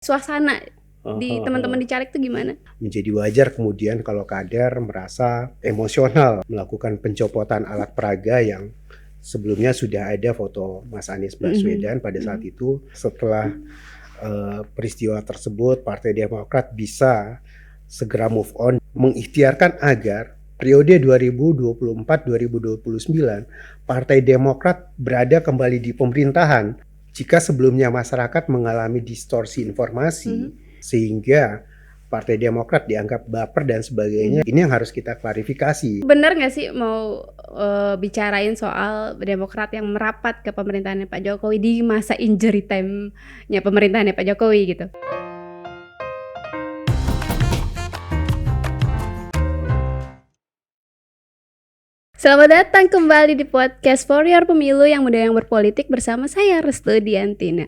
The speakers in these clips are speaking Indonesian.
suasana Oh, di oh, teman-teman oh. di caleg tuh gimana? Menjadi wajar kemudian kalau kader merasa emosional melakukan pencopotan alat peraga yang sebelumnya sudah ada foto Mas Anies Baswedan pada saat itu. Setelah peristiwa tersebut, Partai Demokrat bisa segera move on, mengikhtiarkan agar periode 2024-2029 Partai Demokrat berada kembali di pemerintahan. Jika sebelumnya masyarakat mengalami distorsi informasi sehingga Partai Demokrat dianggap baper dan sebagainya, ini yang harus kita klarifikasi. Bener nggak sih mau bicarain soal Demokrat yang merapat ke pemerintahannya Pak Jokowi di masa injury time-nya pemerintahannya Pak Jokowi gitu? Selamat datang kembali di podcast For Your Pemilu yang muda yang berpolitik bersama saya Restu Diantina.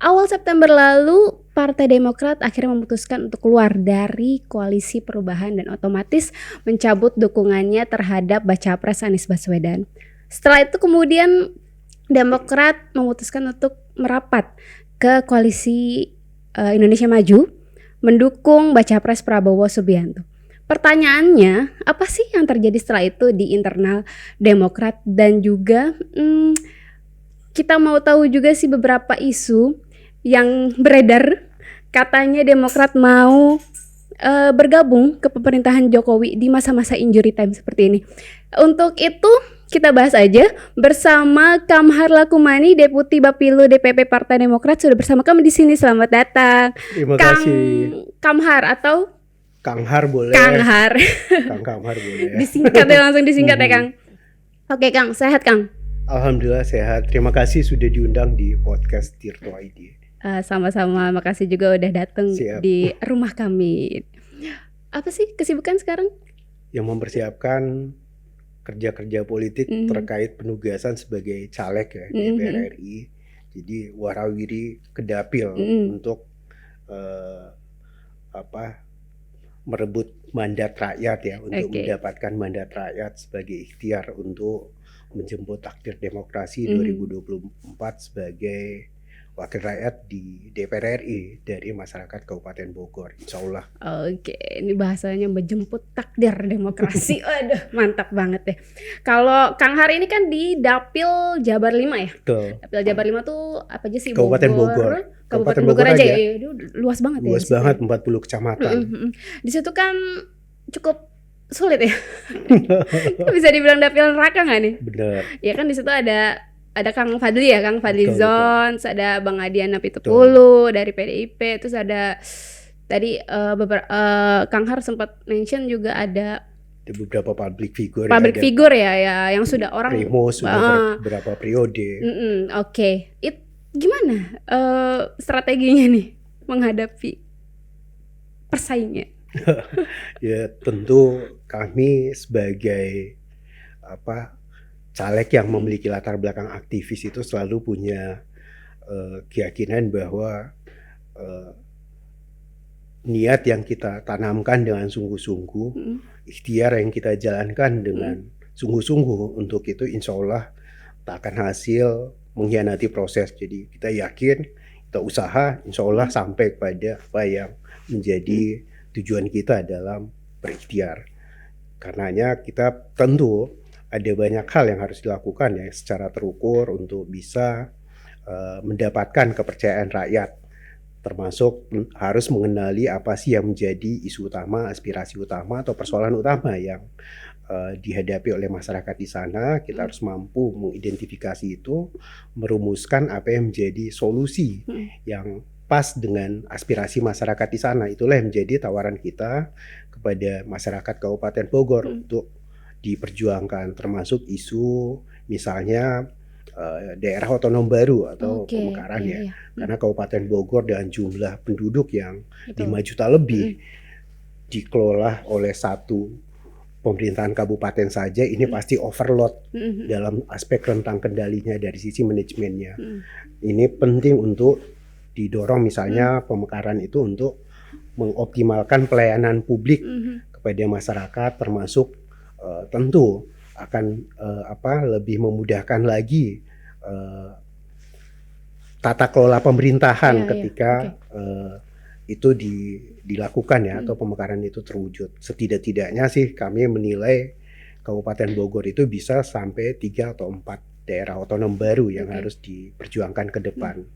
Awal September lalu, Partai Demokrat akhirnya memutuskan untuk keluar dari koalisi perubahan dan otomatis mencabut dukungannya terhadap Baca Pres Anies Baswedan. Setelah itu kemudian Demokrat memutuskan untuk merapat ke koalisi Indonesia Maju mendukung Baca Pres Prabowo Subianto. Pertanyaannya, apa sih yang terjadi setelah itu di internal Demokrat dan juga kita mau tahu juga sih beberapa isu yang beredar, katanya Demokrat mau bergabung ke pemerintahan Jokowi di masa-masa injury time seperti ini. Untuk itu kita bahas aja bersama Kamhar Lakumani, Deputi Bapilu DPP Partai Demokrat, sudah bersama kami di sini. Selamat datang. Terima kasih. Kamhar atau Kang Har boleh. Kanghar. Kang Kamhar boleh. Disingkat ya, langsung disingkat ya Kang. Oke Kang, sehat Kang? Alhamdulillah sehat. Terima kasih sudah diundang di podcast Tirto ID. Sama-sama, makasih juga udah datang Siap. di rumah kami. Apa sih kesibukan sekarang? Yang mempersiapkan kerja-kerja politik terkait penugasan sebagai caleg ya DPR RI. Jadi warawiri ke dapil untuk merebut mandat rakyat ya, untuk mendapatkan mandat rakyat sebagai ikhtiar untuk menjemput takdir demokrasi 2024 sebagai wakil rakyat di DPR RI dari masyarakat Kabupaten Bogor, insya Allah. Oke, ini bahasanya menjemput takdir demokrasi. Waduh, mantap banget deh. Kalau Kang Har ini kan di Dapil Jabar 5 ya? Betul. Dapil Jabar 5 tuh apa aja sih? Kabupaten Bogor. Kabupaten Bogor aja ya. Luas banget luas ya. Luas banget, 40 kecamatan. Di situ kan cukup sulit ya. Bisa dibilang dapil neraka nggak nih? Bener. Ya kan di situ ada Kang Fadli ya, Kang Fadli Zons, ada Bang Adian Apitupulu dari PDIP, terus ada tadi Kang Har sempat mention juga ada beberapa public figure ya yang sudah orang Primo sudah beberapa periode. Oke. Gimana strateginya nih menghadapi persaingnya? Ya tentu kami sebagai caleg yang memiliki latar belakang aktivis itu selalu punya keyakinan bahwa niat yang kita tanamkan dengan sungguh-sungguh, ikhtiar yang kita jalankan dengan sungguh-sungguh, untuk itu insya Allah tak akan hasil mengkhianati proses. Jadi kita yakin, kita usaha, insya Allah sampai pada apa yang menjadi tujuan kita dalam berikhtiar. Karenanya kita tentu ada banyak hal yang harus dilakukan ya secara terukur untuk bisa mendapatkan kepercayaan rakyat, termasuk harus mengenali apa sih yang menjadi isu utama, aspirasi utama atau persoalan utama yang dihadapi oleh masyarakat di sana. Kita harus mampu mengidentifikasi itu, merumuskan apa yang menjadi solusi yang pas dengan aspirasi masyarakat di sana. Itulah yang menjadi tawaran kita kepada masyarakat Kabupaten Bogor untuk diperjuangkan, termasuk isu misalnya daerah otonom baru atau pemekaran ya. Karena Kabupaten Bogor dengan jumlah penduduk yang 5 juta lebih dikelola oleh satu pemerintahan kabupaten saja, ini pasti overload dalam aspek rentang kendalinya dari sisi manajemennya. Ini penting untuk didorong, misalnya pemekaran itu untuk mengoptimalkan pelayanan publik kepada masyarakat, termasuk tentu akan lebih memudahkan lagi tata kelola pemerintahan Iya, ketika itu dilakukan ya, atau pemekaran itu terwujud. Setidak-tidaknya sih kami menilai Kabupaten Bogor itu bisa sampai 3 atau 4 daerah otonom baru yang harus diperjuangkan ke depan.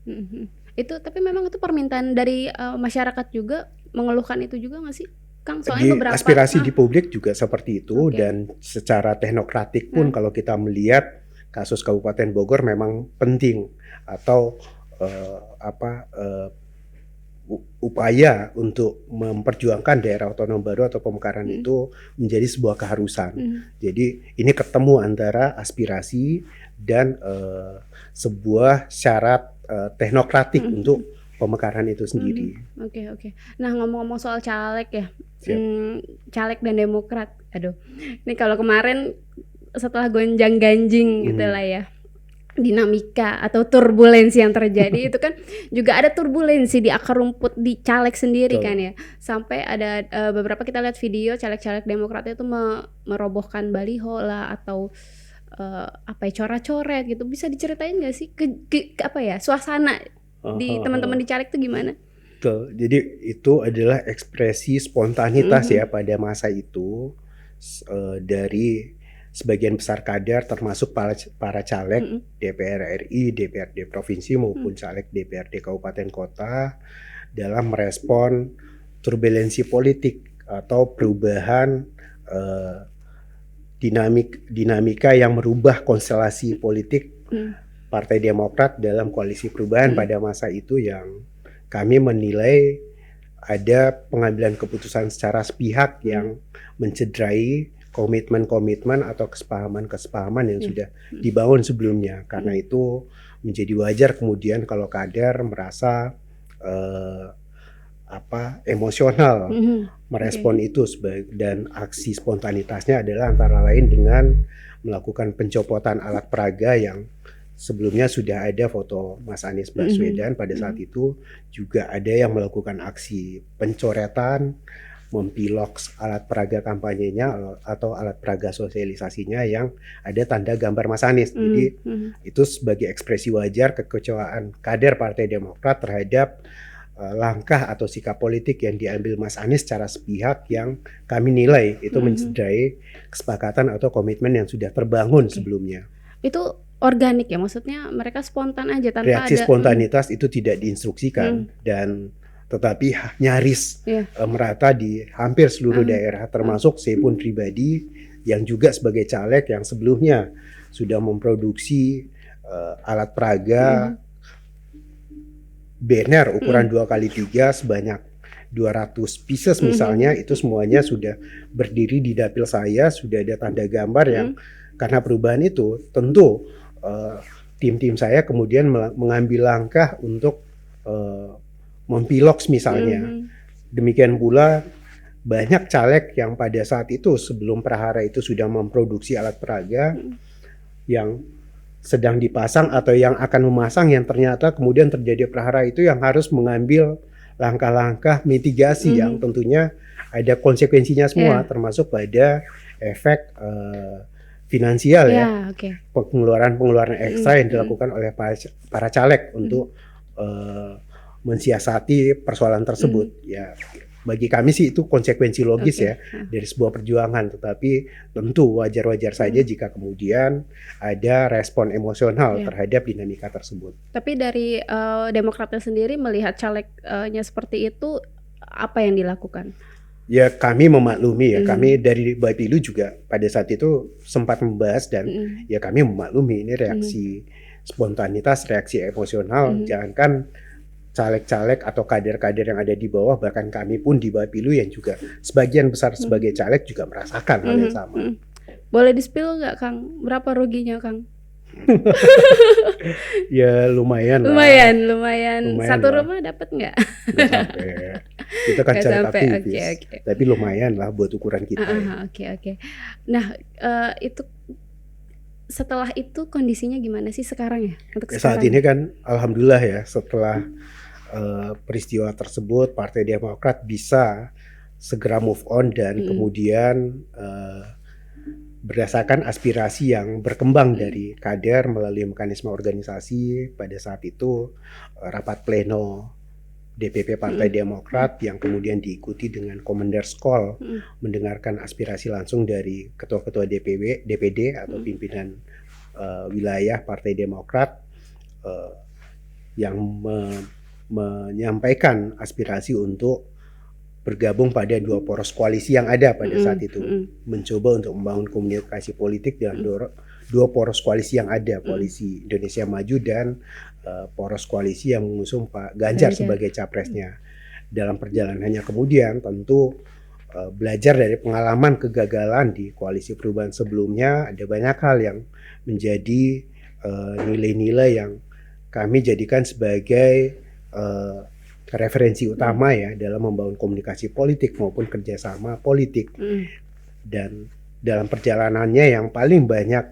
Itu tapi memang itu permintaan dari masyarakat juga, mengeluhkan itu juga nggak sih, Kang? Soalnya Di beberapa aspirasi di publik juga seperti itu, dan secara teknokratik pun kalau kita melihat kasus Kabupaten Bogor memang penting, atau upaya untuk memperjuangkan daerah otonom baru atau pemekaran itu menjadi sebuah keharusan. Jadi ini ketemu antara aspirasi dan sebuah syarat teknokratik untuk pemekaran itu sendiri. Oke. Nah, ngomong-ngomong soal caleg ya, caleg dan Demokrat. Aduh, ini kalau kemarin setelah gonjang-ganjing gitu lah ya, dinamika atau turbulensi yang terjadi itu kan juga ada turbulensi di akar rumput di caleg sendiri. Betul. Kan ya, sampai ada beberapa kita lihat video caleg-caleg Demokrat itu merobohkan baliho lah, atau coret-coret gitu. Bisa diceritain nggak sih suasana di teman-teman di caleg itu gimana? Betul. Jadi itu adalah ekspresi spontanitas ya pada masa itu, dari sebagian besar kader termasuk para caleg DPR RI, DPRD provinsi maupun caleg DPRD kabupaten kota dalam merespon turbulensi politik atau perubahan dinamika yang merubah konstelasi politik Partai Demokrat dalam koalisi perubahan pada masa itu, yang kami menilai ada pengambilan keputusan secara sepihak yang mencederai komitmen-komitmen atau kesepahaman yang sudah dibangun sebelumnya. Karena itu menjadi wajar kemudian kalau kader merasa emosional merespon itu, dan aksi spontanitasnya adalah antara lain dengan melakukan pencopotan alat peraga yang sebelumnya sudah ada foto Mas Anies Baswedan pada saat itu. Juga ada yang melakukan aksi pencoretan, mempilok alat peraga kampanyenya atau alat peraga sosialisasinya yang ada tanda gambar Mas Anies. Jadi itu sebagai ekspresi wajar kekecewaan kader Partai Demokrat terhadap langkah atau sikap politik yang diambil Mas Anies secara sepihak, yang kami nilai itu mencederai kesepakatan atau komitmen yang sudah terbangun sebelumnya. Itu organik ya, maksudnya mereka spontan aja tanpa reaksi ada spontanitas itu tidak diinstruksikan, dan tetapi nyaris merata di hampir seluruh daerah, termasuk saya pun pribadi yang juga sebagai caleg yang sebelumnya sudah memproduksi alat peraga banner ukuran 2x3 sebanyak 200 pieces misalnya, itu semuanya sudah berdiri di dapil saya, sudah ada tanda gambar yang karena perubahan itu tentu tim-tim saya kemudian mengambil langkah untuk mempiloks misalnya. Demikian pula banyak caleg yang pada saat itu sebelum prahara itu sudah memproduksi alat peraga yang sedang dipasang atau yang akan memasang, yang ternyata kemudian terjadi prahara itu, yang harus mengambil langkah-langkah mitigasi yang tentunya ada konsekuensinya semua, termasuk pada efek finansial pengeluaran ekstra yang dilakukan oleh para caleg untuk mensiasati persoalan tersebut. Ya, bagi kami sih itu konsekuensi logis ya dari sebuah perjuangan, tetapi tentu wajar-wajar saja jika kemudian ada respon emosional terhadap dinamika tersebut. Tapi dari Demokratnya sendiri melihat calegnya seperti itu, apa yang dilakukan? Ya, kami memaklumi ya, kami dari Bapilu juga pada saat itu sempat membahas, dan ya kami memaklumi ini reaksi spontanitas, reaksi emosional, jangankan caleg-caleg atau kader-kader yang ada di bawah, bahkan kami pun di Bapilu yang juga sebagian besar sebagai caleg juga merasakan hal yang sama. Boleh di-spill nggak, Kang? Berapa ruginya, Kang? Ya lumayan. Satu rumah dapat nggak? Nggak sampai. Kita kan caleg aktivis, tapi lumayan lah buat ukuran kita. Oke. Nah, itu setelah itu kondisinya gimana sih sekarang ya? Untuk saat ini kan alhamdulillah ya, setelah peristiwa tersebut Partai Demokrat bisa segera move on, dan kemudian berdasarkan aspirasi yang berkembang dari kader melalui mekanisme organisasi. Pada saat itu rapat pleno DPP Partai Demokrat yang kemudian diikuti dengan Commander's Call, mendengarkan aspirasi langsung dari ketua-ketua DPD atau pimpinan wilayah Partai Demokrat yang menyampaikan aspirasi untuk bergabung pada dua poros koalisi yang ada pada saat itu, mencoba untuk membangun komunikasi politik dengan dua poros koalisi yang ada, koalisi Indonesia Maju dan poros koalisi yang mengusung Pak Ganjar sebagai capresnya. Dalam perjalanannya kemudian tentu belajar dari pengalaman kegagalan di koalisi perubahan sebelumnya, ada banyak hal yang menjadi nilai-nilai yang kami jadikan sebagai referensi utama ya dalam membangun komunikasi politik maupun kerjasama politik. Dan dalam perjalanannya yang paling banyak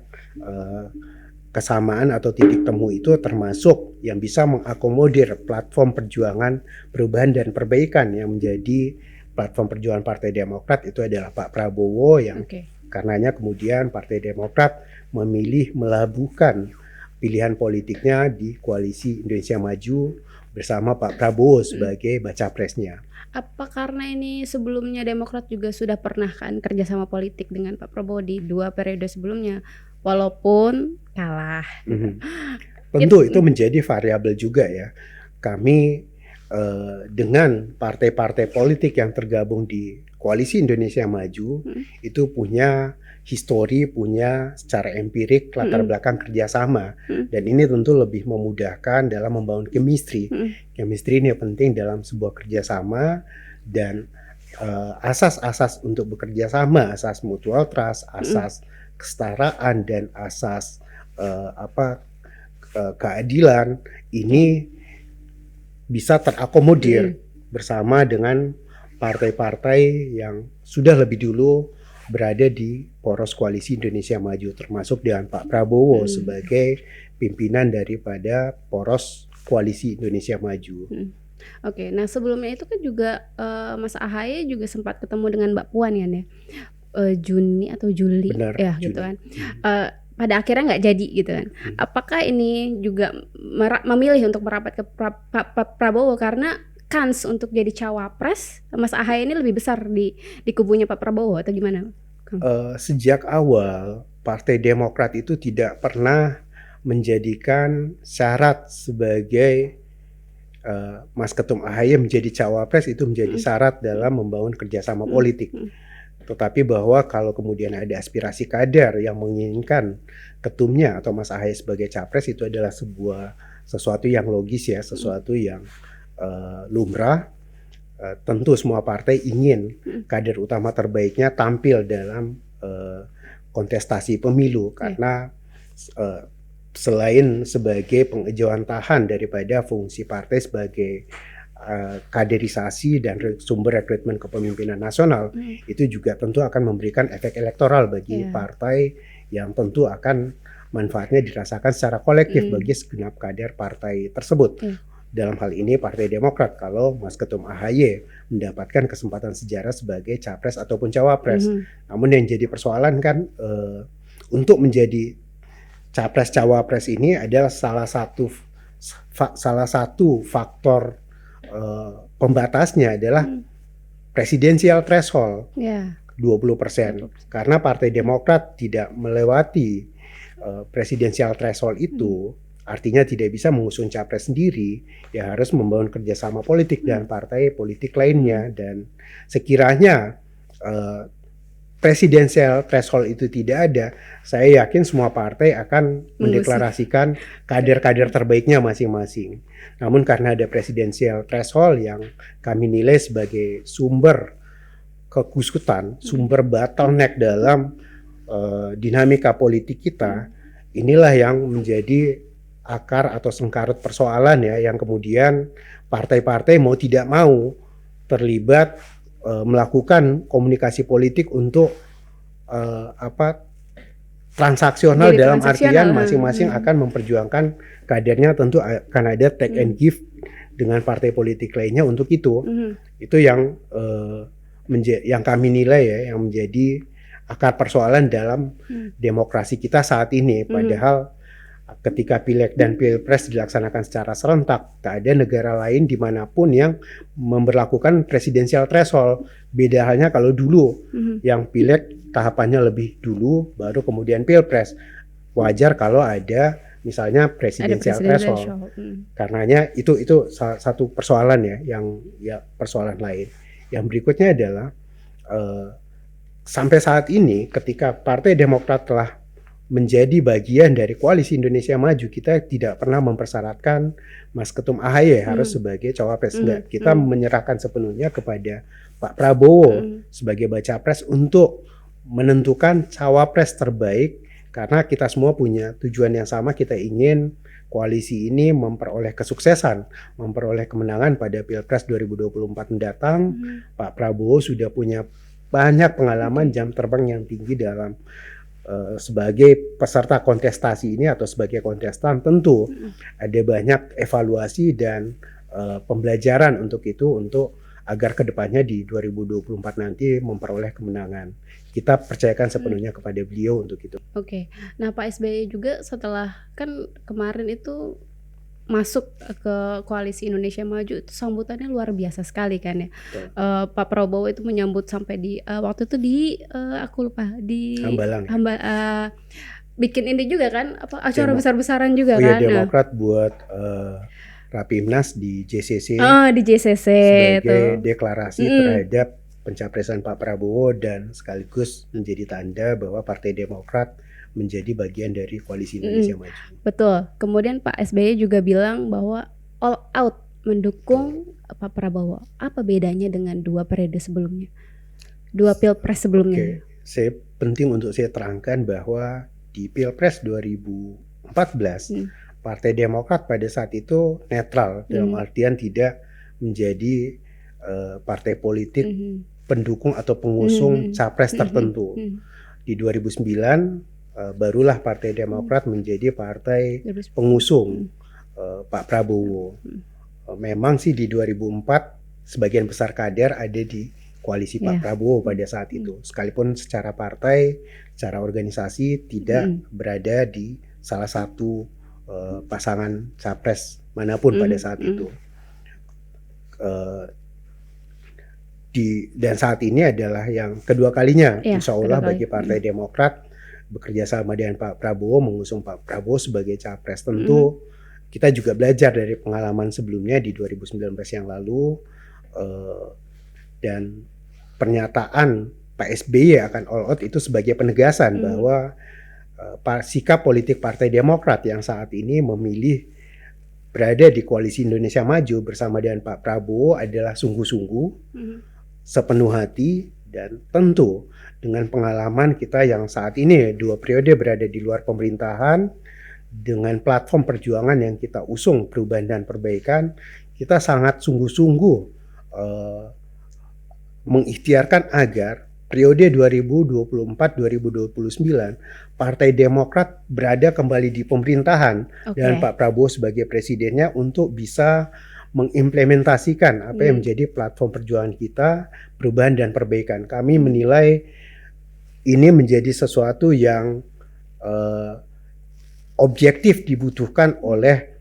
kesamaan atau titik temu itu termasuk yang bisa mengakomodir platform perjuangan perubahan dan perbaikan yang menjadi platform perjuangan Partai Demokrat itu adalah Pak Prabowo yang karenanya kemudian Partai Demokrat memilih melabuhkan pilihan politiknya di koalisi Indonesia Maju bersama Pak Prabowo sebagai baca presnya. Apa karena ini sebelumnya Demokrat juga sudah pernah kan kerjasama politik dengan Pak Prabowo di 2 periode sebelumnya, walaupun kalah. Tentu itu menjadi variabel juga ya. Kami dengan partai-partai politik yang tergabung di koalisi Indonesia Maju itu punya histori, punya secara empirik latar belakang kerjasama, dan ini tentu lebih memudahkan dalam membangun chemistry. Chemistry ini penting dalam sebuah kerjasama, dan asas-asas untuk bekerja sama, asas mutual trust, asas kesetaraan, dan asas keadilan ini bisa terakomodir bersama dengan partai-partai yang sudah lebih dulu berada di poros koalisi Indonesia Maju, termasuk dengan Pak Prabowo sebagai pimpinan daripada poros koalisi Indonesia Maju. Oke, nah sebelumnya itu kan juga Mas Ahaye juga sempat ketemu dengan Mbak Puan ya, Juni atau Juli. Benar, ya Juni. gitu kan. Pada akhirnya nggak jadi gitu kan. Apakah ini juga memilih untuk merapat ke Prabowo karena kans untuk jadi cawapres Mas Ahaye ini lebih besar di kubunya Pak Prabowo atau gimana? Sejak awal Partai Demokrat itu tidak pernah menjadikan syarat sebagai Mas Ketum Ahaye menjadi cawapres itu menjadi syarat dalam membangun kerjasama politik. Tetapi bahwa kalau kemudian ada aspirasi kader yang menginginkan ketumnya atau Mas Ahaye sebagai capres, itu adalah sesuatu yang logis ya, sesuatu yang lumrah. Tentu semua partai ingin kader utama terbaiknya tampil dalam kontestasi pemilu, karena selain sebagai pengejawantahan daripada fungsi partai sebagai kaderisasi dan sumber rekrutmen kepemimpinan nasional, itu juga tentu akan memberikan efek elektoral bagi partai yang tentu akan manfaatnya dirasakan secara kolektif bagi segenap kader partai tersebut. Dalam hal ini Partai Demokrat, kalau Mas Ketum Ahaye mendapatkan kesempatan sejarah sebagai capres ataupun cawapres. Namun yang jadi persoalan kan untuk menjadi capres cawapres ini adalah salah satu faktor pembatasnya adalah presidensial threshold 20%. Karena Partai Demokrat tidak melewati presidensial threshold itu, artinya tidak bisa mengusung capres sendiri, ya harus membangun kerjasama politik dengan partai politik lainnya. Dan sekiranya presidensial threshold itu tidak ada, saya yakin semua partai akan mendeklarasikan kader-kader terbaiknya masing-masing. Namun karena ada presidensial threshold yang kami nilai sebagai sumber kekusutan, sumber bottleneck dalam dinamika politik kita, inilah yang menjadi akar atau sengkarut persoalan ya, yang kemudian partai-partai mau tidak mau terlibat melakukan komunikasi politik untuk transaksional. Jadi dalam artian masing-masing akan memperjuangkan kadernya, tentu akan ada take and give dengan partai politik lainnya untuk itu. Itu yang kami nilai ya, yang menjadi akar persoalan dalam demokrasi kita saat ini. Padahal ketika pileg dan pilpres dilaksanakan secara serentak, tak ada negara lain dimanapun yang memberlakukan presidensial threshold. Beda halnya kalau dulu yang pileg tahapannya lebih dulu, baru kemudian pilpres. Wajar kalau ada misalnya presidensial threshold. Karenanya itu salah satu persoalan ya, persoalan lain. Yang berikutnya adalah sampai saat ini ketika Partai Demokrat telah menjadi bagian dari Koalisi Indonesia Maju, kita tidak pernah mempersyaratkan Mas Ketum AHY harus sebagai cawapres. Enggak, kita menyerahkan sepenuhnya kepada Pak Prabowo sebagai baca pres untuk menentukan cawapres terbaik, karena kita semua punya tujuan yang sama. Kita ingin koalisi ini memperoleh kesuksesan, memperoleh kemenangan pada Pilpres 2024 mendatang. Pak Prabowo sudah punya banyak pengalaman, jam terbang yang tinggi dalam sebagai peserta kontestasi ini atau sebagai kontestan. Tentu ada banyak evaluasi dan pembelajaran untuk itu, untuk agar kedepannya di 2024 nanti memperoleh kemenangan. Kita percayakan sepenuhnya kepada beliau untuk itu. Oke. Nah, Pak SBY juga setelah kan kemarin itu masuk ke Koalisi Indonesia Maju, itu sambutannya luar biasa sekali kan ya. Pak Prabowo itu menyambut sampai di waktu itu di aku lupa di Hambalang. Bikin ini juga kan, apa acara besar-besaran juga kan. Iya, Demokrat buat Rapimnas di JCC. Di JCC sebagai deklarasi terhadap pencapresan Pak Prabowo dan sekaligus menjadi tanda bahwa Partai Demokrat menjadi bagian dari Koalisi Indonesia Maju. Betul. Kemudian Pak SBY juga bilang bahwa all out mendukung Pak Prabowo. Apa bedanya dengan dua periode sebelumnya? Dua pilpres sebelumnya. Oke. Penting untuk saya terangkan bahwa di Pilpres 2014 Partai Demokrat pada saat itu netral, dalam artian tidak menjadi partai politik pendukung atau pengusung capres tertentu. Di 2009 barulah Partai Demokrat menjadi partai pengusung Pak Prabowo. Memang sih di 2004 sebagian besar kader ada di koalisi Pak Prabowo pada saat itu, sekalipun secara partai, secara organisasi tidak berada di salah satu pasangan capres manapun pada saat itu. Dan saat ini adalah yang kedua kalinya, insya Allah bagi Partai Demokrat bekerja sama dengan Pak Prabowo, mengusung Pak Prabowo sebagai capres. Tentu kita juga belajar dari pengalaman sebelumnya di 2019 yang lalu, dan pernyataan Pak SBY akan all out itu sebagai penegasan bahwa sikap politik Partai Demokrat yang saat ini memilih berada di Koalisi Indonesia Maju bersama dengan Pak Prabowo adalah sungguh-sungguh, sepenuh hati, dan tentu dengan pengalaman kita yang saat ini 2 periode berada di luar pemerintahan, dengan platform perjuangan yang kita usung perubahan dan perbaikan, kita sangat sungguh-sungguh mengikhtiarkan agar periode 2024-2029 Partai Demokrat berada kembali di pemerintahan dan Pak Prabowo sebagai presidennya untuk bisa mengimplementasikan apa yang menjadi platform perjuangan kita, perubahan dan perbaikan. Kami menilai ini menjadi sesuatu yang objektif dibutuhkan oleh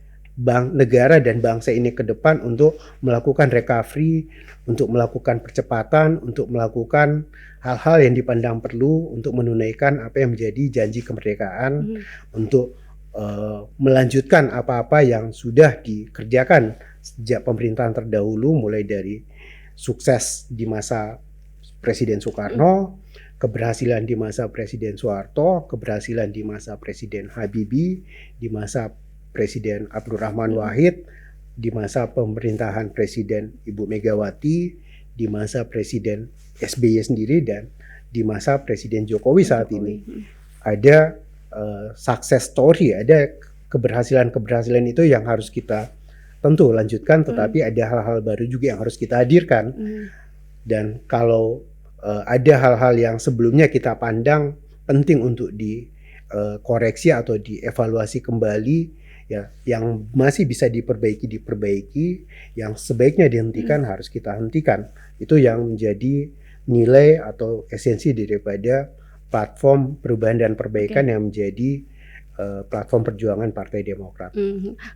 negara dan bangsa ini ke depan untuk melakukan recovery, untuk melakukan percepatan, untuk melakukan hal-hal yang dipandang perlu untuk menunaikan apa yang menjadi janji kemerdekaan, untuk melanjutkan apa-apa yang sudah dikerjakan sejak pemerintahan terdahulu, mulai dari sukses di masa Presiden Soekarno, keberhasilan di masa Presiden Soeharto, keberhasilan di masa Presiden Habibie, di masa Presiden Abdurrahman Wahid, di masa pemerintahan Presiden Ibu Megawati, di masa Presiden SBY sendiri, dan di masa Presiden Jokowi saat ini. Ada success story, ada keberhasilan-keberhasilan itu yang harus kita tentu lanjutkan, tetapi ada hal-hal baru juga yang harus kita hadirkan. Dan kalau ada hal-hal yang sebelumnya kita pandang penting untuk dikoreksi atau dievaluasi kembali, ya, yang masih bisa diperbaiki, yang sebaiknya dihentikan harus kita hentikan. Itu yang menjadi nilai atau esensi daripada platform perubahan dan perbaikan yang menjadi platform perjuangan Partai Demokrat.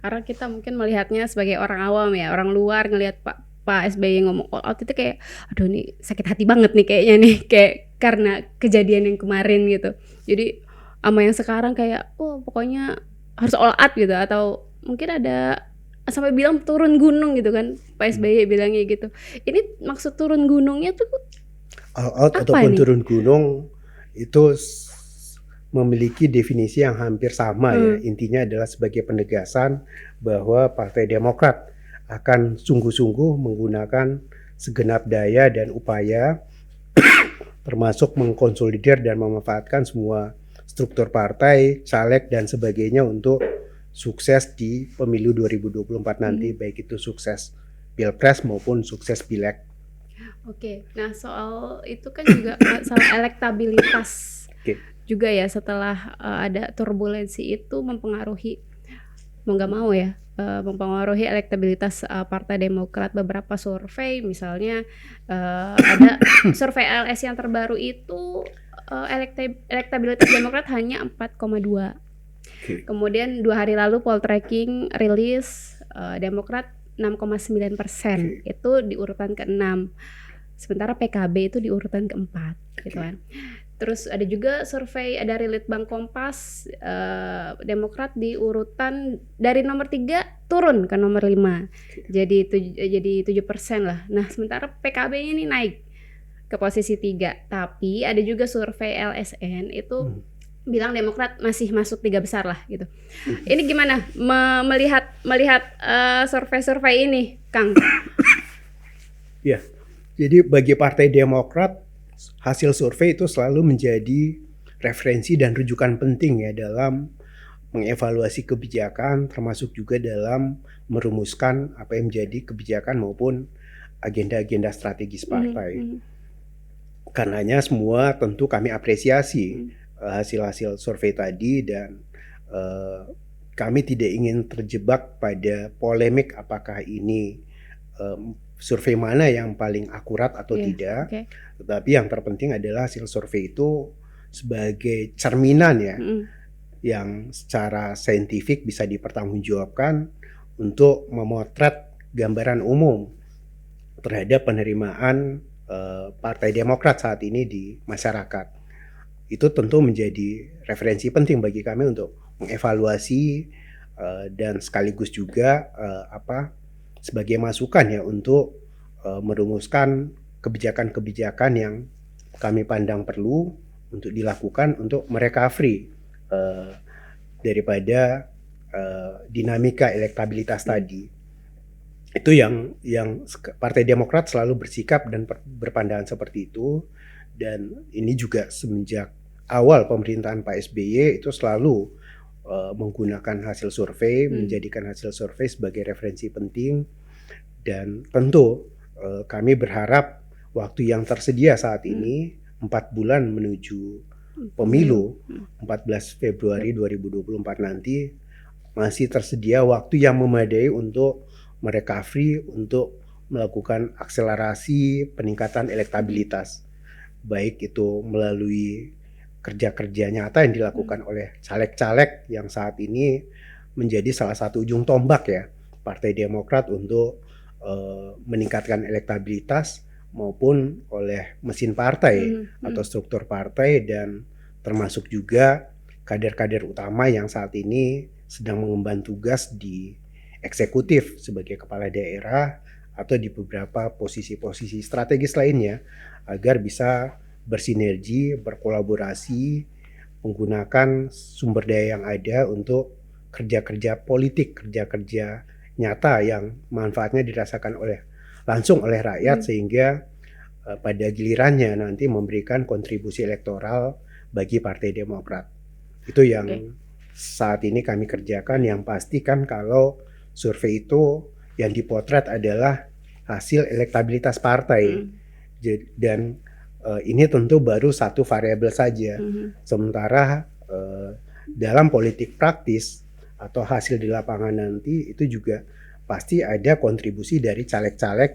Karena kita mungkin melihatnya sebagai orang awam ya, orang luar ngelihat Pak SBY ngomong all out itu kayak, aduh nih sakit hati banget nih kayaknya nih, kayak karena kejadian yang kemarin gitu. Jadi sama yang sekarang kayak, oh pokoknya harus all out gitu, atau mungkin ada sampai bilang turun gunung gitu kan, Pak SBY bilangnya gitu. Ini maksud turun gunungnya tuh All out apa ataupun nih? turun gunung itu memiliki definisi yang hampir sama ya. Intinya adalah sebagai penegasan bahwa Partai Demokrat akan sungguh-sungguh menggunakan segenap daya dan upaya termasuk mengkonsolidir dan memanfaatkan semua struktur partai, caleg dan sebagainya untuk sukses di pemilu 2024 nanti, baik itu sukses Pilpres maupun sukses Pileg. Oke, nah soal itu kan juga masalah elektabilitas juga ya, setelah ada turbulensi itu mempengaruhi, mau nggak mau ya, mempengaruhi elektabilitas Partai Demokrat. Beberapa survei misalnya ada survei LS yang terbaru itu elektabilitas Demokrat hanya 4,2. Kemudian 2 hari lalu Poltreking rilis Demokrat 6,9%, itu di urutan ke-6. Sementara PKB itu di urutan ke-4 gitu kan. Terus ada juga survei dari Litbang Kompas, Demokrat di urutan dari nomor 3 turun ke nomor 5. Jadi 7% lah. Nah, sementara PKB ini naik ke posisi 3. Tapi ada juga survei LSN itu bilang Demokrat masih masuk 3 besar lah gitu. Ini gimana melihat survei-survei ini, Kang? Ya. Jadi bagi Partai Demokrat hasil survei itu selalu menjadi referensi dan rujukan penting ya dalam mengevaluasi kebijakan, termasuk juga dalam merumuskan apa yang menjadi kebijakan maupun agenda-agenda strategis partai. Karenanya semua tentu kami apresiasi hasil-hasil survei tadi, dan kami tidak ingin terjebak pada polemik apakah ini survei mana yang paling akurat atau tidak. Tetapi yang terpenting adalah hasil survei itu sebagai cerminan ya, yang secara saintifik bisa dipertanggungjawabkan untuk memotret gambaran umum terhadap penerimaan Partai Demokrat saat ini di masyarakat. Itu tentu menjadi referensi penting bagi kami untuk mengevaluasi dan sekaligus juga sebagai masukan ya untuk merumuskan kebijakan-kebijakan yang kami pandang perlu untuk dilakukan untuk merecovery daripada dinamika elektabilitas tadi. Itu yang Partai Demokrat selalu bersikap dan berpandangan seperti itu, dan ini juga semenjak awal pemerintahan Pak SBY itu selalu menggunakan hasil survei, menjadikan hasil survei sebagai referensi penting. Dan tentu kami berharap waktu yang tersedia saat ini 4 bulan menuju pemilu 14 Februari 2024 nanti masih tersedia waktu yang memadai untuk merecovery, untuk melakukan akselerasi peningkatan elektabilitas, baik itu melalui kerja-kerja nyata yang dilakukan oleh caleg-caleg yang saat ini menjadi salah satu ujung tombak ya Partai Demokrat untuk meningkatkan elektabilitas, maupun oleh mesin partai atau struktur partai, dan termasuk juga kader-kader utama yang saat ini sedang mengemban tugas di eksekutif sebagai kepala daerah atau di beberapa posisi-posisi strategis lainnya, agar bisa bersinergi, berkolaborasi, menggunakan sumber daya yang ada untuk kerja-kerja politik, kerja-kerja nyata yang manfaatnya dirasakan langsung oleh rakyat, sehingga pada gilirannya nanti memberikan kontribusi elektoral bagi Partai Demokrat. Itu yang saat ini kami kerjakan. Yang pasti kan kalau survei itu yang dipotret adalah hasil elektabilitas partai, dan ini tentu baru satu variabel saja. Sementara dalam politik praktis atau hasil di lapangan nanti itu juga pasti ada kontribusi dari caleg-caleg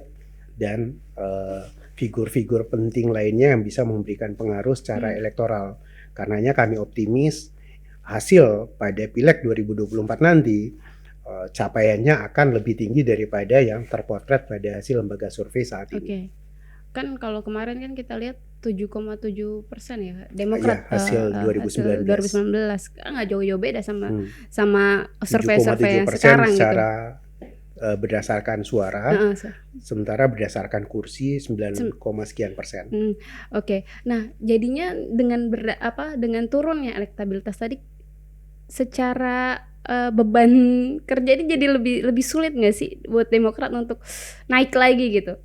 dan figur-figur penting lainnya yang bisa memberikan pengaruh secara elektoral. Karenanya kami optimis hasil pada Pileg 2024 nanti capaiannya akan lebih tinggi daripada yang terpotret pada hasil lembaga survei saat ini. Oke. Kan kalau kemarin kan kita lihat 7,7% ya Demokrat, hasil hasil 2019. 2019 nggak jauh-jauh beda sama survei-survei yang 7,7% sekarang secara gitu. berdasarkan suara, sementara berdasarkan kursi 9, sekian persen. Oke. Nah, jadinya dengan dengan turunnya elektabilitas tadi, secara beban kerja ini jadi lebih sulit nggak sih buat Demokrat untuk naik lagi gitu?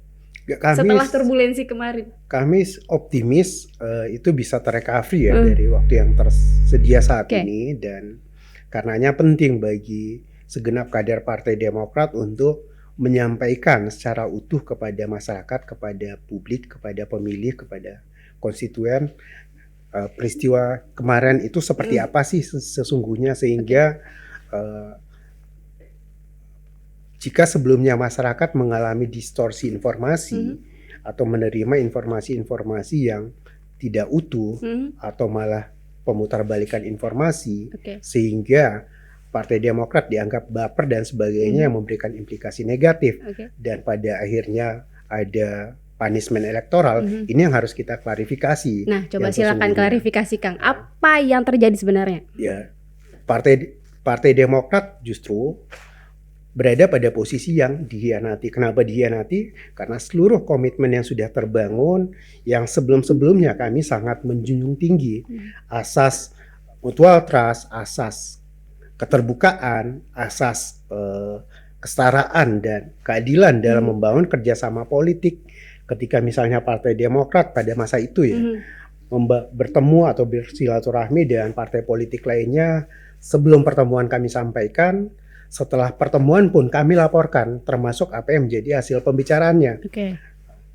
Setelah turbulensi kemarin. Kami optimis itu bisa terrecovery ya dari waktu yang tersedia saat ini, dan karenanya penting bagi segenap kader Partai Demokrat untuk menyampaikan secara utuh kepada masyarakat, kepada publik, kepada pemilih, kepada konstituen peristiwa kemarin itu seperti apa sih sesungguhnya, sehingga jika sebelumnya masyarakat mengalami distorsi informasi atau menerima informasi-informasi yang tidak utuh atau malah pemutarbalikan informasi, sehingga Partai Demokrat dianggap baper dan sebagainya yang memberikan implikasi negatif, dan pada akhirnya ada punishment elektoral. Ini yang harus kita klarifikasi. Nah, coba silakan klarifikasi Kang, apa yang terjadi sebenarnya? Ya, Partai Demokrat justru berada pada posisi yang dikhianati. Kenapa dikhianati? Karena seluruh komitmen yang sudah terbangun, yang sebelum-sebelumnya kami sangat menjunjung tinggi asas mutual trust, asas keterbukaan, asas kesetaraan dan keadilan dalam membangun kerjasama politik. Ketika misalnya Partai Demokrat pada masa itu bertemu atau bersilaturahmi dengan partai politik lainnya, sebelum pertemuan kami sampaikan, setelah pertemuan pun kami laporkan, termasuk apa yang menjadi hasil pembicaraannya.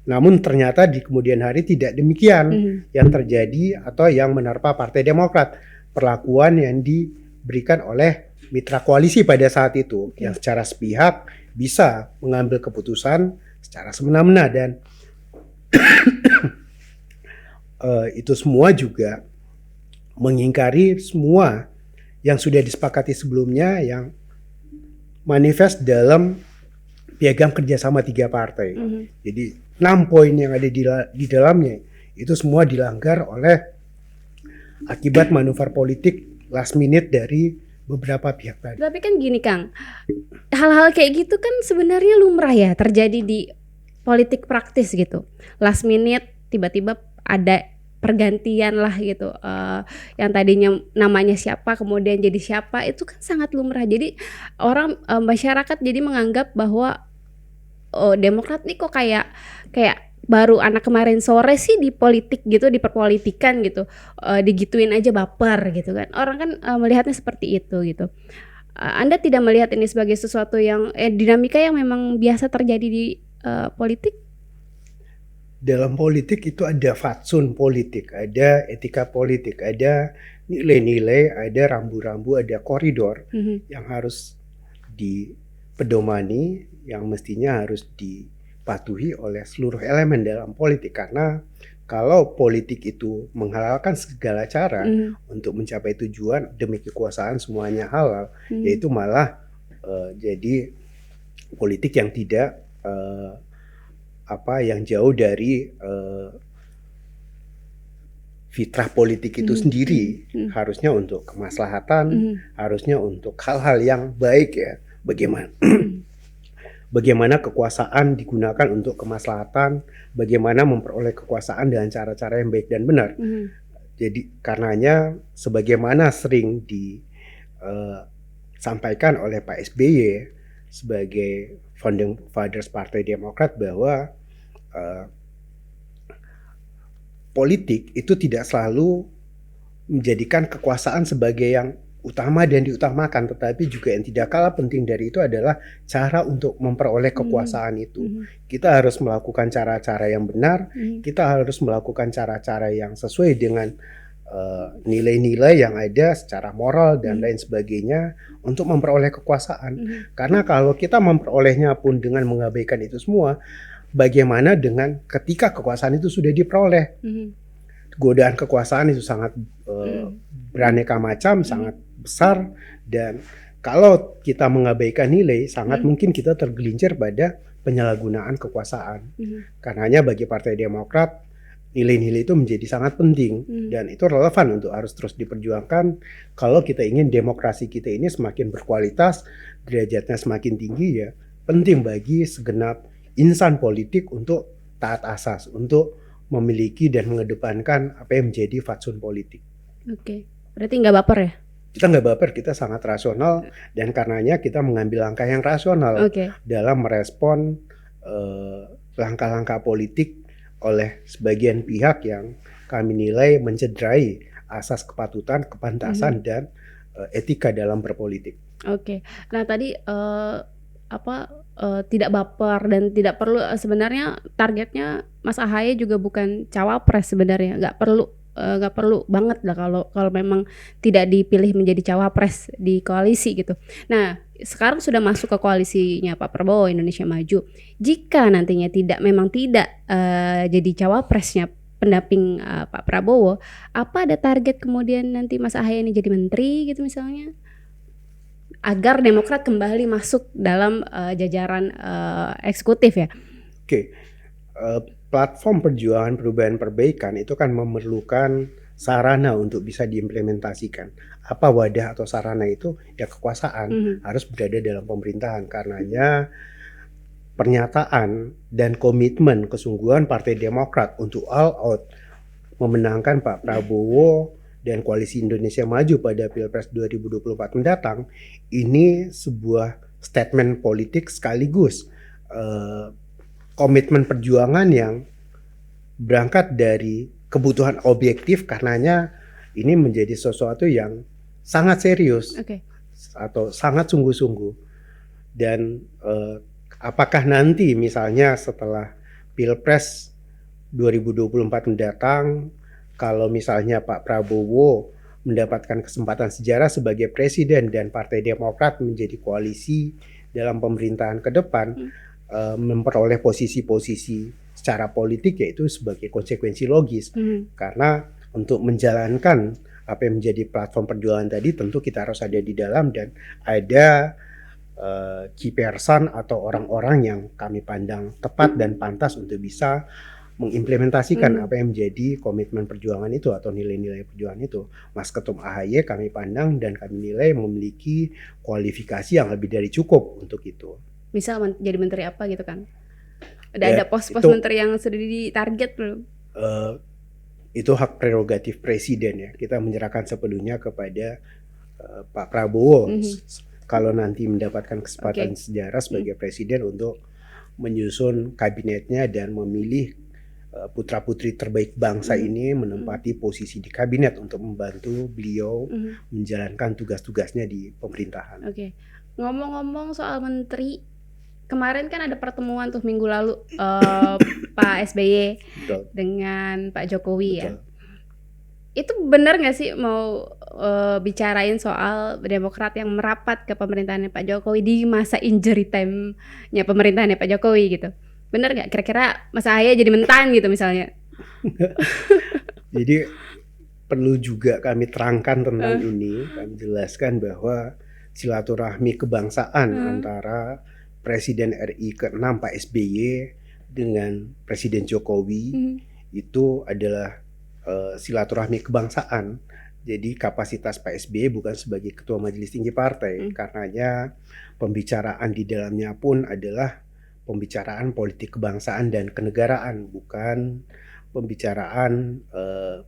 Namun ternyata di kemudian hari tidak demikian yang terjadi atau yang menerpa Partai Demokrat. Perlakuan yang diberikan oleh mitra koalisi pada saat itu, yang secara sepihak bisa mengambil keputusan secara semena-mena, dan itu semua juga mengingkari semua yang sudah disepakati sebelumnya, yang manifest dalam piagam kerjasama 3 partai. Jadi 6 poin yang ada di dalamnya itu semua dilanggar oleh akibat manuver politik last minute dari beberapa pihak tadi. Tapi kan gini Kang, hal-hal kayak gitu kan sebenarnya lumrah ya terjadi di politik praktis gitu. Last minute tiba-tiba ada pergantian lah gitu, yang tadinya namanya siapa kemudian jadi siapa, itu kan sangat lumrah. Jadi orang masyarakat jadi menganggap bahwa Demokrat nih kok kayak baru anak kemarin sore sih di politik gitu, di perpolitikan gitu, digituin aja baper gitu kan. Orang kan melihatnya seperti itu gitu. Anda tidak melihat ini sebagai sesuatu yang dinamika yang memang biasa terjadi di politik? Dalam politik itu ada fatsun politik, ada etika politik, ada nilai-nilai, ada rambu-rambu, ada koridor yang harus dipedomani, yang mestinya harus dipatuhi oleh seluruh elemen dalam politik. Karena kalau politik itu menghalalkan segala cara untuk mencapai tujuan demi kekuasaan semuanya halal, yaitu malah jadi politik yang tidak yang jauh dari fitrah politik itu sendiri. Harusnya untuk kemaslahatan, harusnya untuk hal-hal yang baik ya. Bagaimana kekuasaan digunakan untuk kemaslahatan, bagaimana memperoleh kekuasaan dengan cara-cara yang baik dan benar. Jadi karenanya sebagaimana sering disampaikan oleh Pak SBY sebagai founding fathers Partai Demokrat, bahwa politik itu tidak selalu menjadikan kekuasaan sebagai yang utama dan diutamakan, tetapi juga yang tidak kalah penting dari itu adalah cara untuk memperoleh kekuasaan itu. Kita harus melakukan cara-cara yang benar, kita harus melakukan cara-cara yang sesuai dengan nilai-nilai yang ada secara moral dan lain sebagainya untuk memperoleh kekuasaan. Karena kalau kita memperolehnya pun dengan mengabaikan itu semua, bagaimana dengan ketika kekuasaan itu sudah diperoleh? godaan kekuasaan itu sangat beraneka macam, sangat besar, dan kalau kita mengabaikan nilai, sangat mungkin kita tergelincir pada penyalahgunaan kekuasaan. Karenanya bagi Partai Demokrat, nilai-nilai itu menjadi sangat penting dan itu relevan untuk harus terus diperjuangkan kalau kita ingin demokrasi kita ini semakin berkualitas, derajatnya semakin tinggi, ya penting bagi segenap insan politik untuk taat asas, untuk memiliki dan mengedepankan apa yang menjadi fatsun politik. Oke, berarti nggak baper ya? Kita nggak baper, kita sangat rasional, dan karenanya kita mengambil langkah yang rasional dalam merespon langkah-langkah politik oleh sebagian pihak yang kami nilai mencederai asas kepatutan, kepantasan, dan etika dalam berpolitik. Oke, nah tadi tidak baper dan tidak perlu, sebenarnya targetnya Mas Ahaye juga bukan cawapres sebenarnya, nggak perlu banget lah kalau memang tidak dipilih menjadi cawapres di koalisi gitu. Nah sekarang sudah masuk ke koalisinya Pak Prabowo, Indonesia Maju. Jika nantinya memang tidak jadi cawapresnya pendamping Pak Prabowo, apa ada target kemudian nanti Mas Ahaye ini jadi menteri gitu misalnya, agar Demokrat kembali masuk dalam jajaran eksekutif ya? Oke. Platform perjuangan perubahan perbaikan itu kan memerlukan sarana untuk bisa diimplementasikan. Apa wadah atau sarana itu? Ya kekuasaan, harus berada dalam pemerintahan. Karenanya pernyataan dan komitmen kesungguhan Partai Demokrat untuk all out memenangkan Pak Prabowo dan Koalisi Indonesia Maju pada Pilpres 2024 mendatang, ini sebuah statement politik sekaligus komitmen perjuangan yang berangkat dari kebutuhan objektif, karenanya ini menjadi sesuatu yang sangat serius atau sangat sungguh-sungguh. Dan apakah nanti misalnya setelah Pilpres 2024 mendatang, kalau misalnya Pak Prabowo mendapatkan kesempatan sejarah sebagai presiden dan Partai Demokrat menjadi koalisi dalam pemerintahan ke depan, memperoleh posisi-posisi secara politik, yaitu sebagai konsekuensi logis. Karena untuk menjalankan apa yang menjadi platform perjuangan tadi, tentu kita harus ada di dalam dan ada key person atau orang-orang yang kami pandang tepat dan pantas untuk bisa mengimplementasikan apa yang menjadi komitmen perjuangan itu atau nilai-nilai perjuangan itu. Mas Ketum Ahaye kami pandang dan kami nilai memiliki kualifikasi yang lebih dari cukup untuk itu. Misal jadi menteri apa gitu kan? Ada pos-pos menteri yang sudah ditarget belum? Itu hak prerogatif presiden ya. Kita menyerahkan sepenuhnya kepada Pak Prabowo kalau nanti mendapatkan kesempatan sejarah sebagai presiden untuk menyusun kabinetnya dan memilih putra-putri terbaik bangsa ini menempati posisi di kabinet untuk membantu beliau menjalankan tugas-tugasnya di pemerintahan. Ngomong-ngomong soal menteri, kemarin kan ada pertemuan tuh minggu lalu Pak SBY dengan Pak Jokowi ya. Itu benar nggak sih mau bicarain soal Demokrat yang merapat ke pemerintahannya Pak Jokowi di masa injury time-nya pemerintahannya Pak Jokowi gitu? Benar nggak? Kira-kira Mas Ahaye jadi mentan gitu misalnya? Jadi perlu juga kami terangkan tentang ini, kami jelaskan bahwa silaturahmi kebangsaan antara Presiden RI ke-6 Pak SBY dengan Presiden Jokowi itu adalah silaturahmi kebangsaan. Jadi kapasitas Pak SBY bukan sebagai Ketua Majelis Tinggi Partai, karenanya pembicaraan di dalamnya pun adalah pembicaraan politik kebangsaan dan kenegaraan, bukan pembicaraan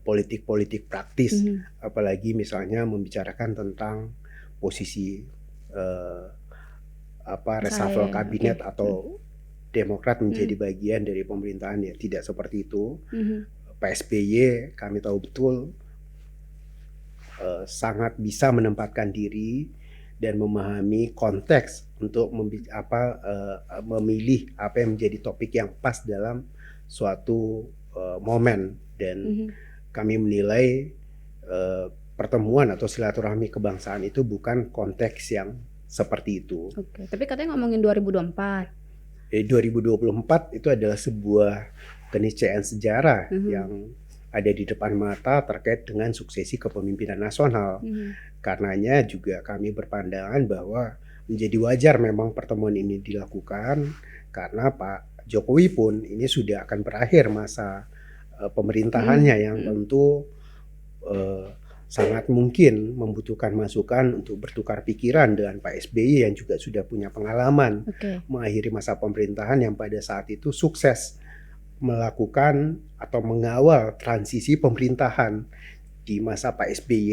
politik-politik praktis, apalagi misalnya membicarakan tentang posisi reshuffle kabinet atau Demokrat menjadi bagian dari pemerintahan, ya tidak seperti itu. Pak SBY kami tahu betul sangat bisa menempatkan diri dan memahami konteks untuk memilih apa yang menjadi topik yang pas dalam suatu momen, dan kami menilai pertemuan atau silaturahmi kebangsaan itu bukan konteks yang seperti itu. Tapi katanya ngomongin 2024. 2024 itu adalah sebuah keniscayaan sejarah yang ada di depan mata terkait dengan suksesi kepemimpinan nasional. Karenanya juga kami berpandangan bahwa menjadi wajar memang pertemuan ini dilakukan karena Pak Jokowi pun ini sudah akan berakhir masa pemerintahannya yang tentu sangat mungkin membutuhkan masukan untuk bertukar pikiran dengan Pak SBY yang juga sudah punya pengalaman mengakhiri masa pemerintahan yang pada saat itu sukses melakukan atau mengawal transisi pemerintahan di masa Pak SBY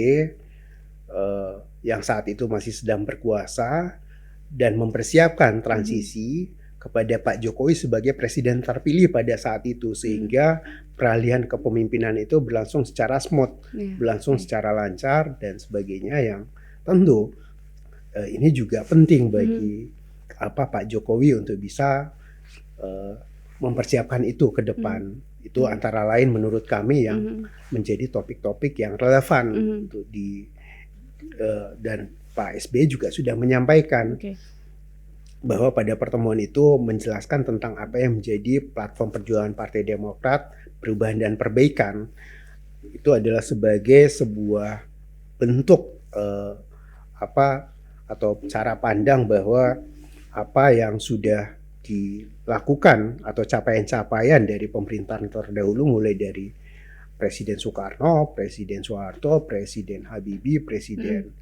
yang saat itu masih sedang berkuasa dan mempersiapkan transisi kepada Pak Jokowi sebagai presiden terpilih pada saat itu, sehingga peralihan kepemimpinan itu berlangsung secara smooth, berlangsung secara lancar dan sebagainya, yang tentu ini juga penting bagi Pak Jokowi untuk bisa mempersiapkan itu ke depan. Itu antara lain menurut kami yang menjadi topik-topik yang relevan untuk dan Pak SBY juga sudah menyampaikan bahwa pada pertemuan itu menjelaskan tentang apa yang menjadi platform perjuangan Partai Demokrat Perubahan dan Perbaikan. Itu adalah sebagai sebuah bentuk atau cara pandang bahwa apa yang sudah dilakukan atau capaian-capaian dari pemerintahan terdahulu, mulai dari Presiden Soekarno, Presiden Soeharto, Presiden Habibie, Presiden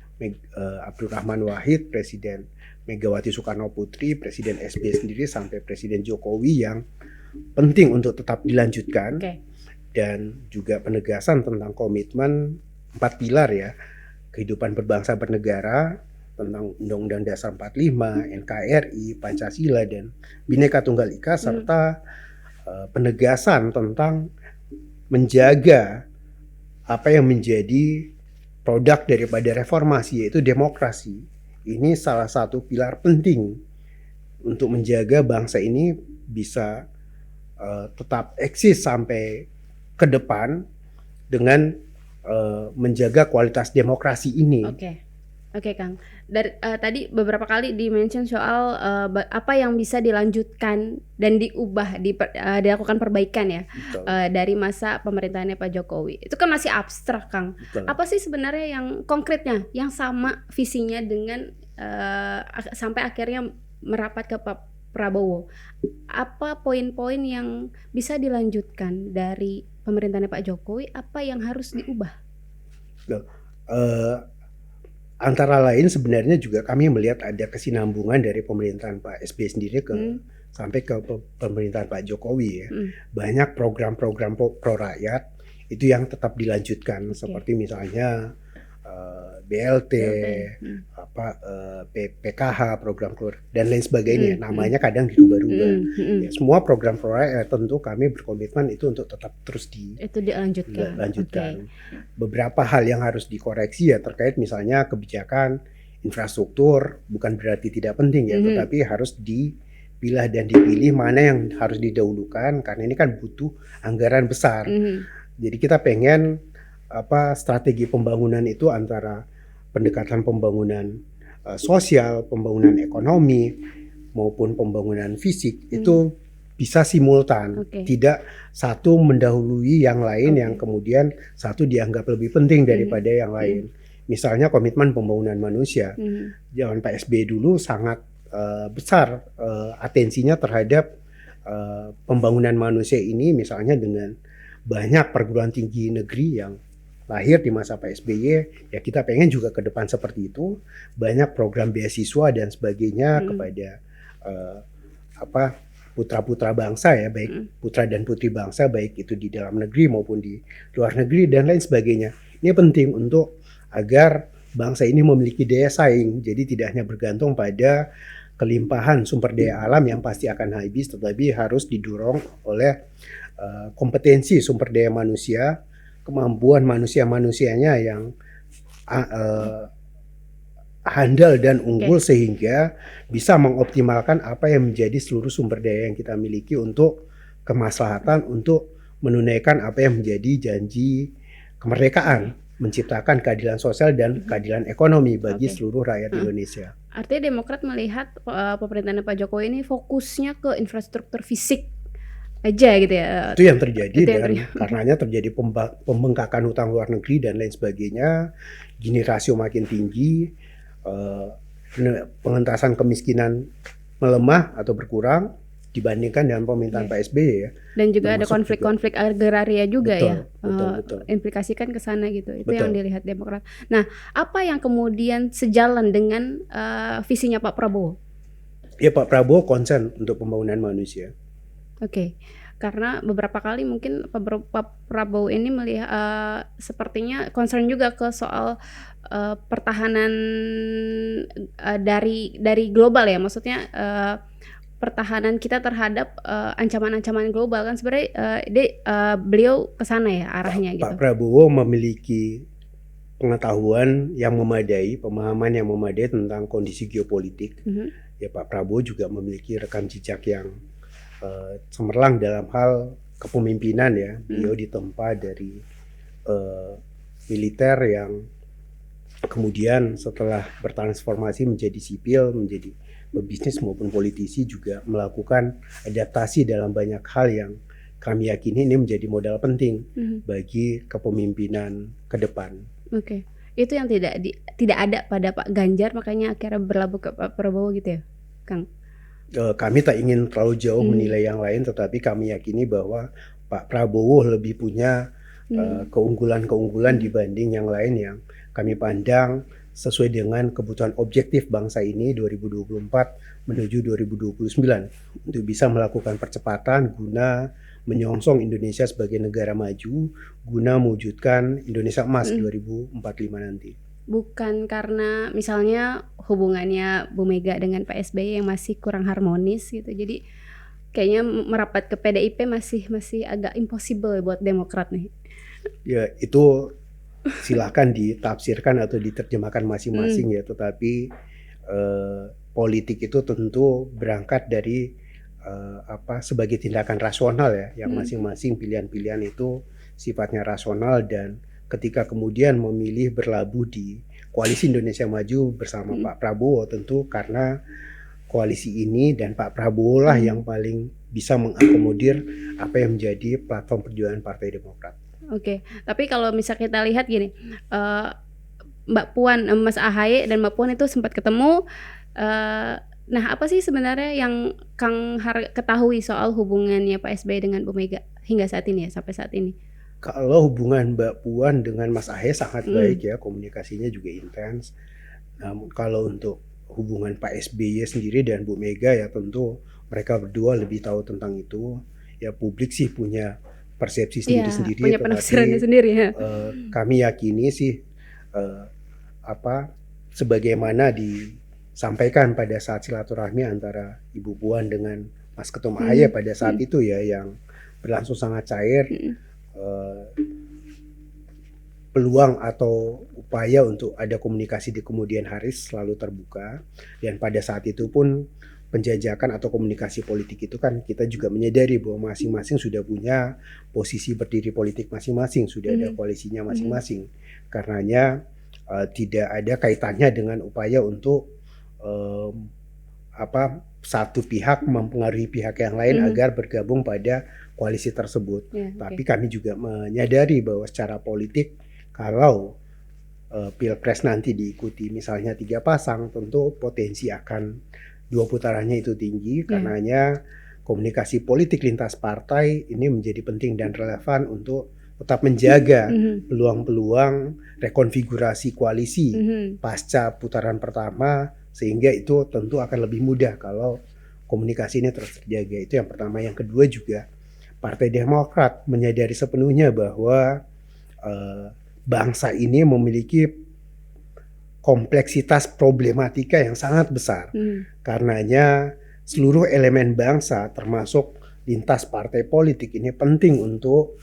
Abdurrahman Wahid, Presiden Megawati Soekarno Putri, Presiden SBY sendiri sampai Presiden Jokowi yang penting untuk tetap dilanjutkan. Dan juga penegasan tentang komitmen 4 pilar ya, kehidupan berbangsa bernegara, tentang Undang-Undang Dasar 45, NKRI, Pancasila dan Bhinneka Tunggal Ika, serta penegasan tentang menjaga apa yang menjadi produk daripada reformasi, yaitu demokrasi. Ini salah satu pilar penting untuk menjaga bangsa ini bisa tetap eksis sampai ke depan dengan menjaga kualitas demokrasi ini. Oke Kang. Dari tadi beberapa kali di-mention soal apa yang bisa dilanjutkan dan diubah, dilakukan perbaikan ya dari masa pemerintahannya Pak Jokowi. Itu kan masih abstrak, Kang. Apa sih sebenarnya yang konkretnya yang sama visinya dengan sampai akhirnya merapat ke Pak Prabowo? Apa poin-poin yang bisa dilanjutkan dari pemerintahannya Pak Jokowi? Apa yang harus diubah? Antara lain sebenarnya juga kami melihat ada kesinambungan dari pemerintahan Pak SBY sendiri sampai ke pemerintahan Pak Jokowi ya. Banyak program-program pro rakyat itu yang tetap dilanjutkan, seperti misalnya BLT, PKH, program keluarga dan lain sebagainya. Namanya kadang dirubah-rubah. Ya, semua program pro rakyat tentu kami berkomitmen itu untuk tetap terus dilanjutkan. Beberapa hal yang harus dikoreksi ya terkait misalnya kebijakan infrastruktur, bukan berarti tidak penting ya, tetapi harus dipilah dan dipilih mana yang harus didahulukan karena ini kan butuh anggaran besar. Jadi kita pengen strategi pembangunan itu antara pendekatan pembangunan sosial, pembangunan ekonomi maupun pembangunan fisik itu bisa simultan, tidak satu mendahului yang lain yang kemudian satu dianggap lebih penting daripada yang lain. Misalnya komitmen pembangunan manusia, zaman Pak SBY dulu sangat besar atensinya terhadap pembangunan manusia ini, misalnya dengan banyak perguruan tinggi negeri yang lahir di masa Pak SBY, ya kita pengen juga ke depan seperti itu, banyak program beasiswa dan sebagainya kepada putra-putra bangsa ya, baik putra dan putri bangsa, baik itu di dalam negeri maupun di luar negeri dan lain sebagainya. Ini penting untuk agar bangsa ini memiliki daya saing, jadi tidak hanya bergantung pada kelimpahan sumber daya alam yang pasti akan habis, tetapi harus didorong oleh kompetensi sumber daya manusia, kemampuan manusia-manusianya yang handal dan unggul sehingga bisa mengoptimalkan apa yang menjadi seluruh sumber daya yang kita miliki untuk kemaslahatan, untuk menunaikan apa yang menjadi janji kemerdekaan, menciptakan keadilan sosial dan keadilan ekonomi bagi seluruh rakyat Indonesia. Artinya Demokrat melihat pemerintahan Pak Jokowi ini fokusnya ke infrastruktur fisik aja gitu ya. Itu yang terjadi Itu yang dan karenanya terjadi pembengkakan hutang luar negeri dan lain sebagainya. Gini rasio makin tinggi, pengentasan kemiskinan melemah atau berkurang dibandingkan dengan pemerintahan Pak SBY ya. Dan juga ada Termasuk konflik-konflik agraria juga ya. Betul. Implikasikan ke sana gitu. Itu Betul. yang dilihat Demokrat. Nah, apa yang kemudian sejalan dengan visinya Pak Prabowo? Ya, Pak Prabowo concern untuk pembangunan manusia. Oke. Karena beberapa kali mungkin Pak Prabowo ini melihat sepertinya concern juga ke soal pertahanan dari global ya. Maksudnya pertahanan kita terhadap ancaman-ancaman global kan sebenarnya beliau ke sana ya arahnya gitu. Pak Prabowo memiliki pengetahuan yang memadai, pemahaman yang memadai tentang kondisi geopolitik. Ya, Pak Prabowo juga memiliki rekam jejak yang cemerlang dalam hal kepemimpinan ya. Beliau ditempa dari militer yang kemudian setelah bertransformasi menjadi sipil, menjadi pebisnis maupun politisi, juga melakukan adaptasi dalam banyak hal yang kami yakini ini menjadi modal penting bagi kepemimpinan ke depan. Oke. Itu yang tidak ada pada Pak Ganjar, makanya akhirnya berlabuh ke Pak Prabowo gitu ya, Kang? Kami tak ingin terlalu jauh menilai yang lain, tetapi kami yakini bahwa Pak Prabowo lebih punya keunggulan-keunggulan dibanding yang lain yang kami pandang sesuai dengan kebutuhan objektif bangsa ini 2024 menuju 2029 untuk bisa melakukan percepatan guna menyongsong Indonesia sebagai negara maju, guna mewujudkan Indonesia emas 2045 nanti. Bukan karena misalnya hubungannya Bu Mega dengan Pak SBY yang masih kurang harmonis gitu. Jadi kayaknya merapat ke PDIP masih agak impossible buat Demokrat nih. Ya, itu silahkan ditafsirkan atau diterjemahkan masing-masing ya. Tetapi politik itu tentu berangkat dari sebagai tindakan rasional ya. Yang masing-masing pilihan-pilihan itu sifatnya rasional, dan ketika kemudian memilih berlabuh di Koalisi Indonesia Maju bersama Pak Prabowo, tentu karena koalisi ini dan Pak Prabowo lah yang paling bisa mengakomodir apa yang menjadi platform perjuangan Partai Demokrat. Oke, tapi kalau misalnya kita lihat gini, Mbak Puan, Mas Ahaye dan Mbak Puan itu sempat ketemu. Nah, apa sih sebenarnya yang Kang ketahui soal hubungannya Pak SBY dengan Bu Mega hingga saat ini ya, sampai saat ini? Kalau hubungan Mbak Puan dengan Mas Ahaye sangat baik ya, komunikasinya juga intens. Kalau untuk hubungan Pak SBY sendiri dan Bu Mega ya tentu mereka berdua lebih tahu tentang itu. Ya, publik sih punya persepsi sendiri-sendiri, punya penafsirannya sendiri ya. Kami yakini sih sebagaimana disampaikan pada saat silaturahmi antara Ibu Puan dengan Mas Ketum Ahaye pada saat itu ya, yang berlangsung sangat cair. Peluang atau upaya untuk ada komunikasi di kemudian hari selalu terbuka, dan pada saat itu pun penjajakan atau komunikasi politik itu kan kita juga menyadari bahwa masing-masing sudah punya posisi berdiri politik masing-masing, sudah ada koalisinya masing-masing. Karenanya tidak ada kaitannya dengan upaya untuk satu pihak mempengaruhi pihak yang lain agar bergabung pada koalisi tersebut. Tapi kami juga menyadari bahwa secara politik, kalau Pilpres nanti diikuti misalnya 3 pasang, tentu potensi akan 2 putarannya itu tinggi. Karenanya komunikasi politik lintas partai ini menjadi penting dan relevan untuk tetap menjaga peluang-peluang rekonfigurasi koalisi pasca putaran pertama, sehingga itu tentu akan lebih mudah kalau komunikasi ini terus terjaga. Itu yang pertama. Yang kedua juga Partai Demokrat menyadari sepenuhnya bahwa bangsa ini memiliki kompleksitas problematika yang sangat besar. Karenanya seluruh elemen bangsa termasuk lintas partai politik ini penting untuk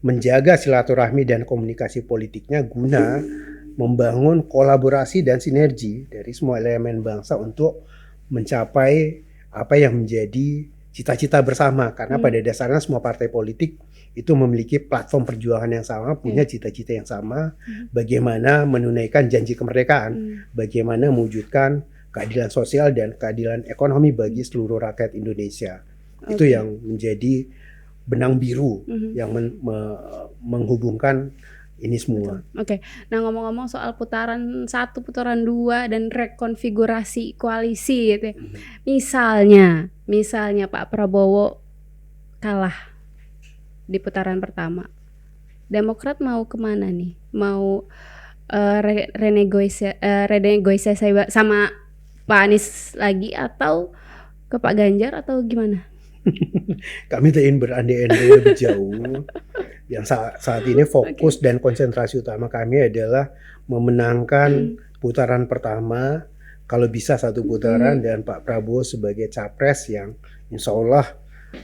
menjaga silaturahmi dan komunikasi politiknya guna membangun kolaborasi dan sinergi dari semua elemen bangsa untuk mencapai apa yang menjadi cita-cita bersama. Karena pada dasarnya semua partai politik itu memiliki platform perjuangan yang sama, punya cita-cita yang sama, bagaimana menunaikan janji kemerdekaan, bagaimana mewujudkan keadilan sosial dan keadilan ekonomi bagi seluruh rakyat Indonesia. Itu yang menjadi benang biru yang menghubungkan ini semua. Oke. Nah, ngomong-ngomong soal putaran 1, putaran 2 dan rekonfigurasi koalisi gitu ya. Misalnya Pak Prabowo kalah di putaran pertama. Demokrat mau kemana nih? Mau renegosiasi sama Pak Anies lagi atau ke Pak Ganjar atau gimana? Kami ingin berandai-andai lebih jauh. Yang saat ini fokus dan konsentrasi utama kami adalah memenangkan putaran pertama, kalau bisa 1 putaran, dan Pak Prabowo sebagai capres yang insya Allah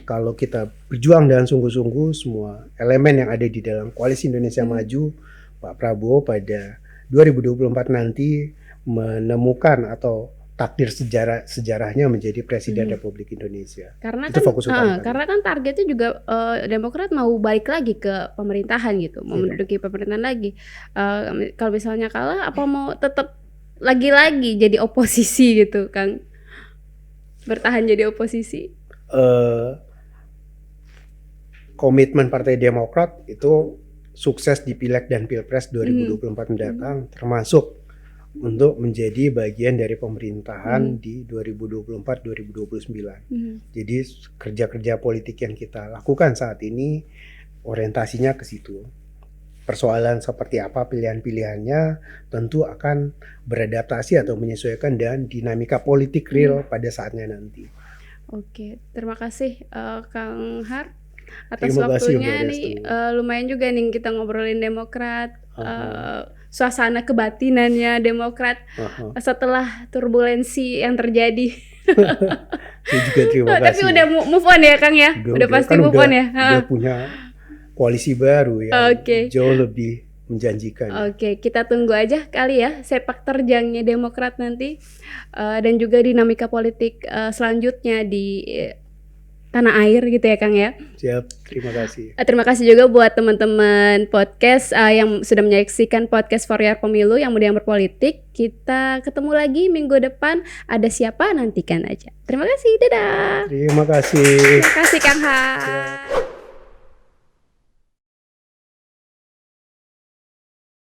kalau kita berjuang dengan sungguh-sungguh, semua elemen yang ada di dalam Koalisi Indonesia Maju, Pak Prabowo pada 2024 nanti menemukan atau takdir sejarahnya menjadi Presiden Republik Indonesia. Karena itu fokus utama. Karena kan targetnya juga Demokrat mau balik lagi ke pemerintahan gitu, mau menduduki pemerintahan lagi. Kalau misalnya kalah, apa mau tetap lagi-lagi jadi oposisi gitu, Kang? Bertahan jadi oposisi? Komitmen Partai Demokrat itu sukses di Pileg dan Pilpres 2024 mendatang, termasuk untuk menjadi bagian dari pemerintahan di 2024-2029. Jadi kerja-kerja politik yang kita lakukan saat ini orientasinya ke situ. Persoalan seperti apa pilihan-pilihannya tentu akan beradaptasi atau menyesuaikan dengan dinamika politik real pada saatnya nanti. Oke, terima kasih Kang Har atas waktunya nih. Lumayan juga nih kita ngobrolin Demokrat. Suasana kebatinannya Demokrat setelah turbulensi yang terjadi. Saya juga terima kasih. Tapi udah move on ya Kang ya? Udah pasti move on ya? Udah punya koalisi baru yang jauh lebih menjanjikan. Oke, kita tunggu aja kali ya sepak terjangnya Demokrat nanti, dan juga dinamika politik selanjutnya di tanah air gitu ya Kang ya. Siap, terima kasih. Terima kasih juga buat teman-teman podcast yang sudah menyaksikan podcast For Your Pemilu yang muda yang berpolitik. Kita ketemu lagi minggu depan. Ada siapa? Nantikan aja. Terima kasih, dadah. Terima kasih. Terima kasih Kang Ha.